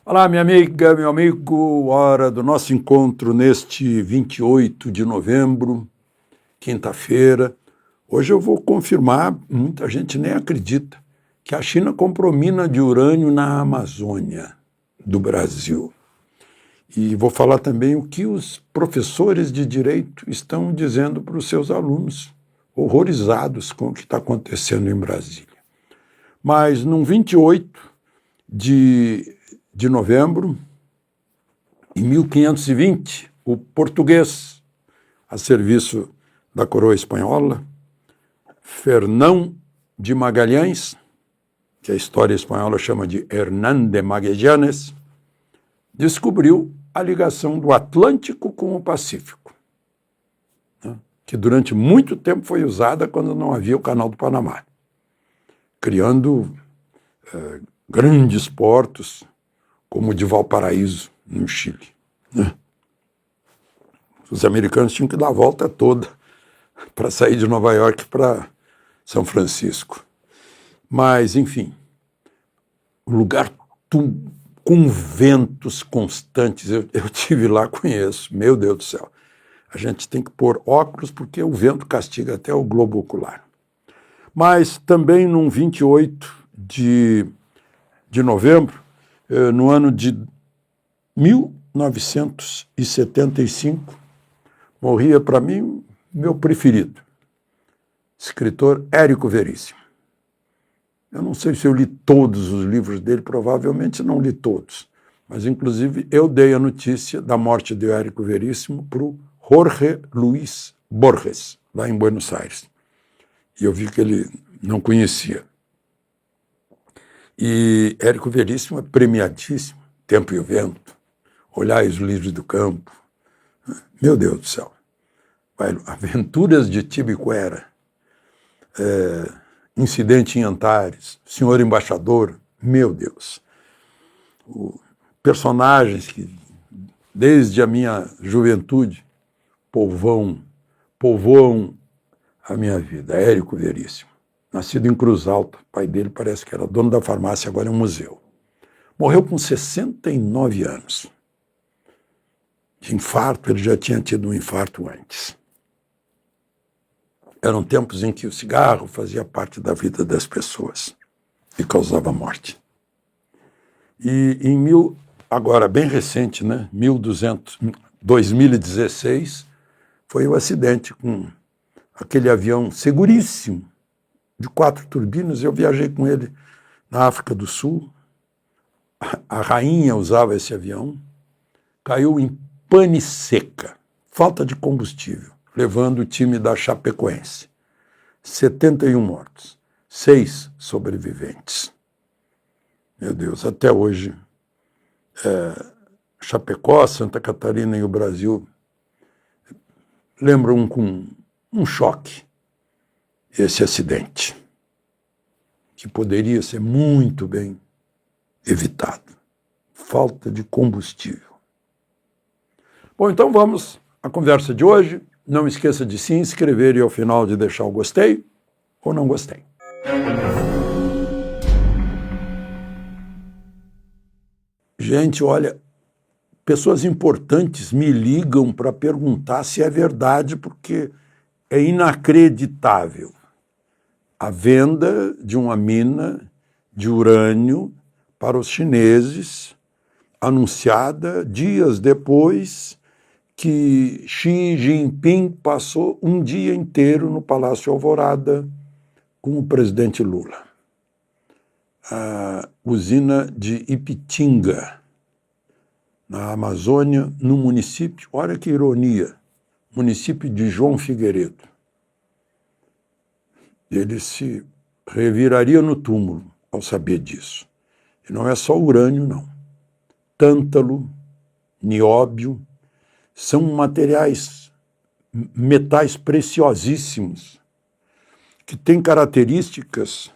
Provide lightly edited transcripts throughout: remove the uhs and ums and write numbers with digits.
Olá, minha amiga, meu amigo, hora do nosso encontro neste 28 de novembro, quinta-feira. Hoje eu vou confirmar, muita gente nem acredita, que a China comprou mina de urânio na Amazônia do Brasil. E vou falar também o que os professores de direito estão dizendo para os seus alunos, horrorizados com o que está acontecendo em Brasília. Mas, no 28 de novembro, em 1520, o português, a serviço da coroa espanhola, Fernão de Magalhães, que a história espanhola chama de Hernán de Magallanes, descobriu a ligação do Atlântico com o Pacífico, né, que durante muito tempo foi usada quando não havia o Canal do Panamá, criando grandes portos, como o de Valparaíso, no Chile, né? Os americanos tinham que dar a volta toda para sair de Nova York para São Francisco. Mas, enfim, um lugar com ventos constantes. Eu tive lá, conheço, meu Deus do céu. A gente tem que pôr óculos porque o vento castiga até o globo ocular. Mas também, no 28 de novembro, no ano de 1975, morria para mim meu preferido, escritor Érico Veríssimo. Eu não sei se eu li todos os livros dele, provavelmente não li todos, mas inclusive eu dei a notícia da morte de Érico Veríssimo para o Jorge Luis Borges, lá em Buenos Aires. E eu vi que ele não conhecia. E Érico Veríssimo é premiadíssimo, Tempo e o Vento, Olhais Livres do Campo, meu Deus do céu, Aventuras de Tibiquera, Incidente em Antares, Senhor Embaixador, meu Deus, personagens que desde a minha juventude povoam a minha vida. Érico Veríssimo. Nascido em Cruz Alta, o pai dele parece que era dono da farmácia, agora é um museu. Morreu com 69 anos. De infarto, ele já tinha tido um infarto antes. Eram tempos em que o cigarro fazia parte da vida das pessoas e causava morte. E agora bem recente, né, 2016, foi o acidente com aquele avião seguríssimo, de 4 turbinas. Eu viajei com ele na África do Sul. A rainha usava esse avião. Caiu em pane seca, falta de combustível, levando o time da Chapecoense. 71 mortos, 6 sobreviventes. Meu Deus, até hoje, Chapecó, Santa Catarina e o Brasil lembram com um choque esse acidente, que poderia ser muito bem evitado. Falta de combustível. Bom, então vamos à conversa de hoje. Não esqueça de se inscrever e ao final de deixar o gostei ou não gostei. Gente, olha, pessoas importantes me ligam para perguntar se é verdade, porque é inacreditável a venda de uma mina de urânio para os chineses, anunciada dias depois que Xi Jinping passou um dia inteiro no Palácio Alvorada com o presidente Lula. A usina de Ipitinga, na Amazônia, no município, olha que ironia, município de João Figueiredo. Ele se reviraria no túmulo ao saber disso. E não é só urânio, não. Tântalo, nióbio, são metais preciosíssimos, que têm características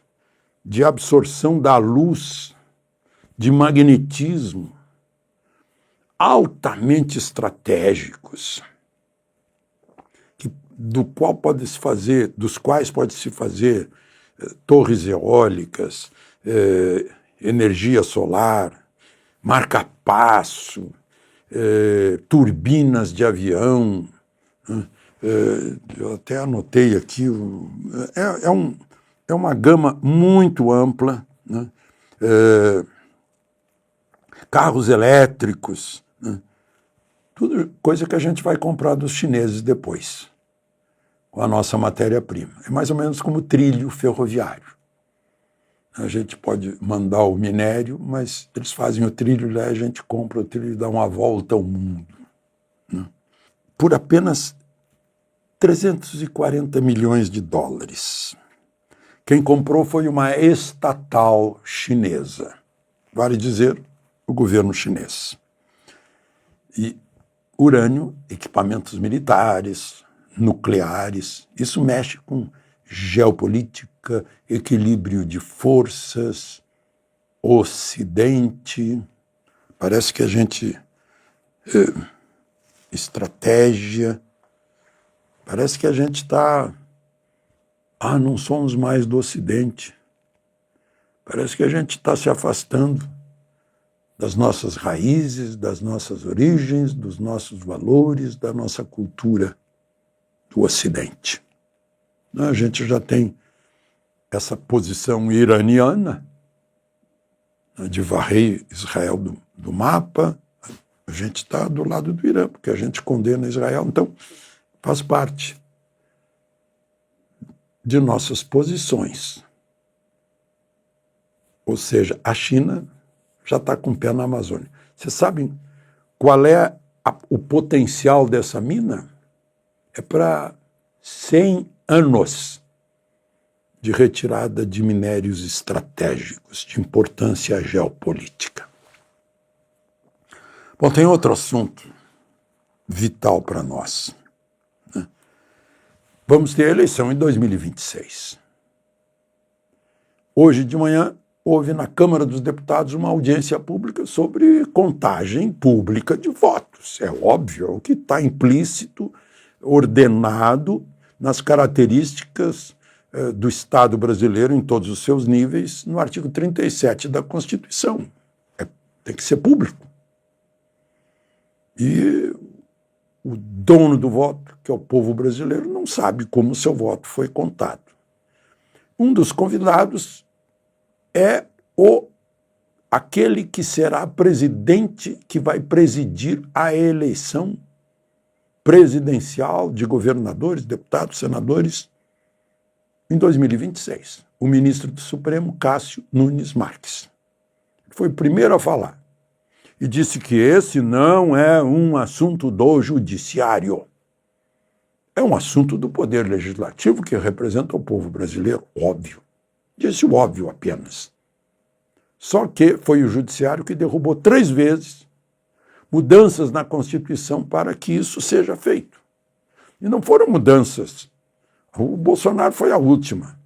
de absorção da luz, de magnetismo, altamente estratégicos, dos quais pode-se fazer torres eólicas, energia solar, marca-passo, turbinas de avião. Eu até anotei aqui, é uma gama muito ampla, né? Carros elétricos, né? Tudo coisa que a gente vai comprar dos chineses depois, com a nossa matéria-prima. É mais ou menos como trilho ferroviário. A gente pode mandar o minério, mas eles fazem o trilho lá, a gente compra o trilho e dá uma volta ao mundo, né? Por apenas 340 milhões de dólares. Quem comprou foi uma estatal chinesa, vale dizer, o governo chinês. E urânio, equipamentos militares, nucleares, isso mexe com geopolítica, equilíbrio de forças, Ocidente. Parece que a gente... estratégia. Parece que a gente está... não somos mais do Ocidente. Parece que a gente está se afastando das nossas raízes, das nossas origens, dos nossos valores, da nossa cultura do Ocidente. A gente já tem essa posição iraniana, de varrer Israel do mapa. A gente está do lado do Irã, porque a gente condena Israel, então faz parte de nossas posições. Ou seja, a China já está com o pé na Amazônia. Vocês sabem qual é o potencial dessa mina? É para 100 anos de retirada de minérios estratégicos de importância geopolítica. Bom, tem outro assunto vital para nós, né? Vamos ter eleição em 2026. Hoje de manhã houve na Câmara dos Deputados uma audiência pública sobre contagem pública de votos. É óbvio, é o que está implícito, ordenado nas características do Estado brasileiro em todos os seus níveis, no artigo 37 da Constituição. Tem que ser público. E o dono do voto, que é o povo brasileiro, não sabe como o seu voto foi contado. Um dos convidados é aquele que será presidente, que vai presidir a eleição presidencial de governadores, deputados, senadores, em 2026. O ministro do Supremo, Cássio Nunes Marques. Foi o primeiro a falar. E disse que esse não é um assunto do judiciário. É um assunto do poder legislativo que representa o povo brasileiro, óbvio. Disse o óbvio apenas. Só que foi o judiciário que derrubou 3 vezes mudanças na Constituição para que isso seja feito. E não foram mudanças. O Bolsonaro foi a última.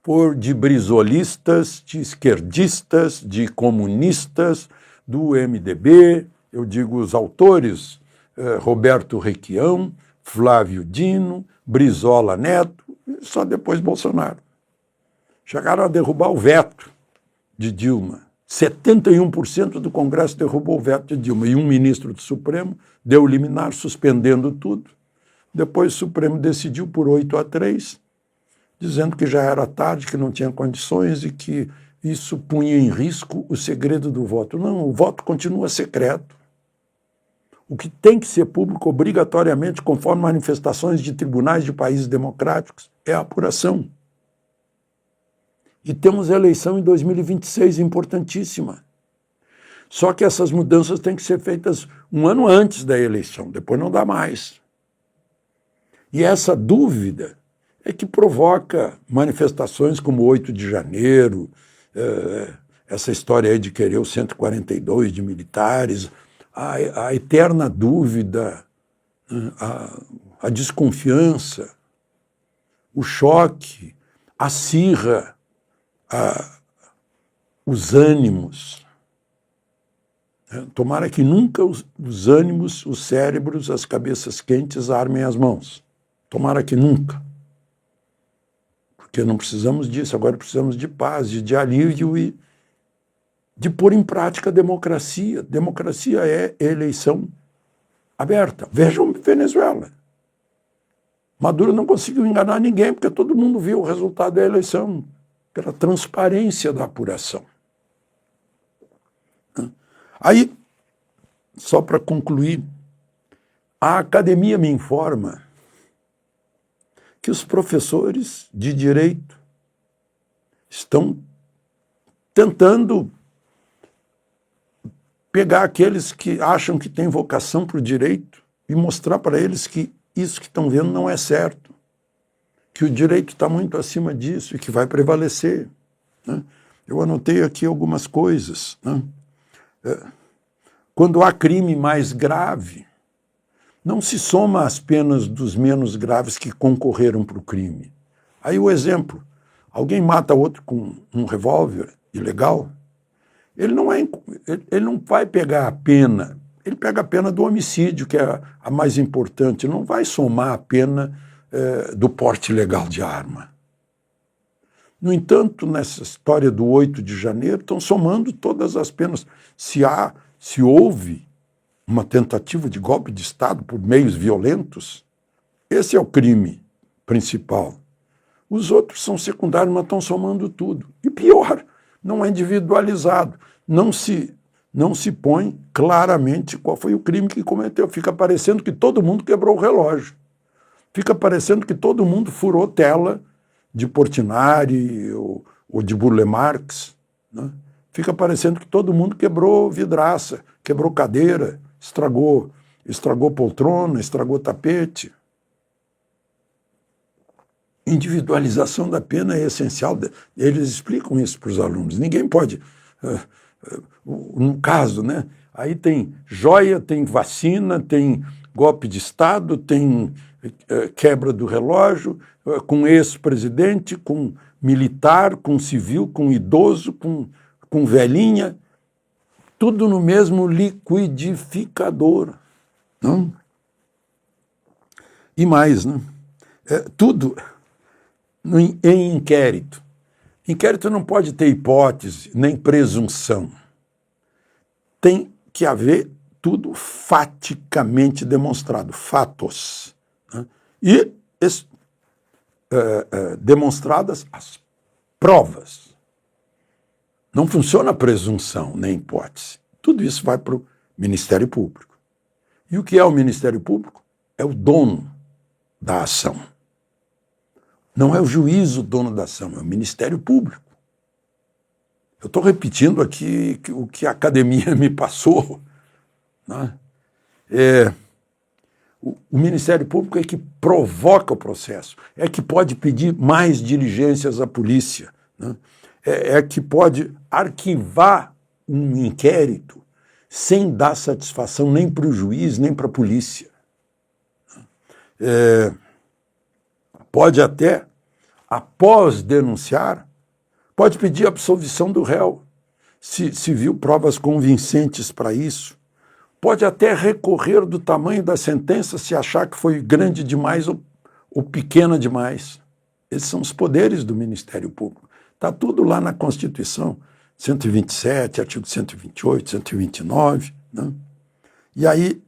Por de brizolistas, de esquerdistas, de comunistas, do MDB, eu digo os autores, Roberto Requião, Flávio Dino, Brizola Neto, e só depois Bolsonaro. Chegaram a derrubar o veto de Dilma. 71% do Congresso derrubou o veto de Dilma, e um ministro do Supremo deu liminar suspendendo tudo. Depois o Supremo decidiu por 8-3, dizendo que já era tarde, que não tinha condições e que isso punha em risco o segredo do voto. Não, o voto continua secreto. O que tem que ser público obrigatoriamente, conforme manifestações de tribunais de países democráticos, é a apuração. E temos eleição em 2026 importantíssima. Só que essas mudanças têm que ser feitas um ano antes da eleição, depois não dá mais. E essa dúvida é que provoca manifestações como 8 de janeiro, essa história aí de querer o 142 de militares, a eterna dúvida, a desconfiança, o choque, a cirra, os ânimos. Tomara que nunca os ânimos, os cérebros, as cabeças quentes armem as mãos. Tomara que nunca. Porque não precisamos disso, agora precisamos de paz, de alívio de pôr em prática a democracia. Democracia é eleição aberta. Vejam Venezuela. Maduro não conseguiu enganar ninguém, porque todo mundo viu o resultado da eleição, pela transparência da apuração. Aí, só para concluir, a academia me informa que os professores de direito estão tentando pegar aqueles que acham que têm vocação para o direito e mostrar para eles que isso que estão vendo não é certo, que o direito está muito acima disso e que vai prevalecer, né? Eu anotei aqui algumas coisas, né? Quando há crime mais grave, não se soma as penas dos menos graves que concorreram para o crime. Aí o exemplo, alguém mata outro com um revólver ilegal, ele não vai pegar a pena, ele pega a pena do homicídio, que é a mais importante, não vai somar a pena do porte ilegal de arma. No entanto, nessa história do 8 de janeiro, estão somando todas as penas. Se houve uma tentativa de golpe de Estado por meios violentos, esse é o crime principal. Os outros são secundários, mas estão somando tudo. E pior, não é individualizado. Não se põe claramente qual foi o crime que cometeu. Fica parecendo que todo mundo quebrou o relógio. Fica parecendo que todo mundo furou tela de Portinari ou de Burle Marx, né? Fica parecendo que todo mundo quebrou vidraça, quebrou cadeira, estragou poltrona, estragou tapete. Individualização da pena é essencial. Eles explicam isso para os alunos. Ninguém pode... no caso, né? Aí tem joia, tem vacina, tem golpe de Estado, tem quebra do relógio, com ex-presidente, com militar, com civil, com idoso, com velhinha, tudo no mesmo liquidificador. Não? E mais, né? Tudo em inquérito. Inquérito não pode ter hipótese, nem presunção. Tem que haver tudo faticamente demonstrado, fatos. Né? E demonstradas as provas. Não funciona a presunção, nem hipótese. Tudo isso vai para o Ministério Público. E o que é o Ministério Público? É o dono da ação. Não é o juiz o dono da ação, é o Ministério Público. Eu estou repetindo aqui o que a academia me passou, né? O Ministério Público é que provoca o processo, é que pode pedir mais diligências à polícia, né? É que pode arquivar um inquérito sem dar satisfação nem para o juiz, nem para a polícia. Pode até, após denunciar, pode pedir absolvição do réu, se viu provas convincentes para isso. Pode até recorrer do tamanho da sentença se achar que foi grande demais ou pequena demais. Esses são os poderes do Ministério Público. Está tudo lá na Constituição, 127, artigo 128, 129. Né? E aí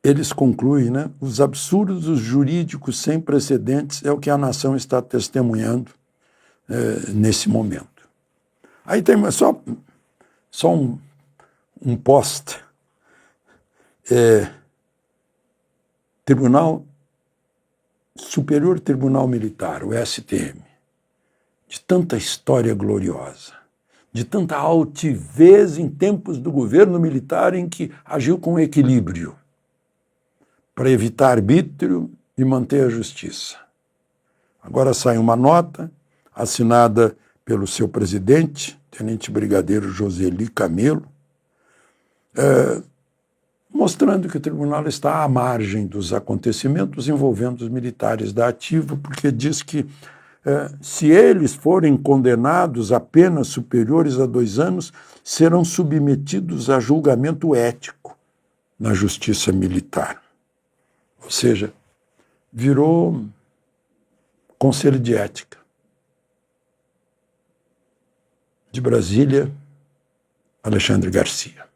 eles concluem, né? Os absurdos jurídicos sem precedentes é o que a nação está testemunhando nesse momento. Aí tem só um post. Superior Tribunal Militar, o STM, de tanta história gloriosa, de tanta altivez em tempos do governo militar em que agiu com equilíbrio para evitar arbítrio e manter a justiça. Agora sai uma nota assinada pelo seu presidente, Tenente Brigadeiro Joseli Camelo, mostrando que o tribunal está à margem dos acontecimentos envolvendo os militares da ativa, porque diz que se eles forem condenados a penas superiores a 2 anos, serão submetidos a julgamento ético na justiça militar. Ou seja, virou Conselho de Ética. De Brasília, Alexandre Garcia.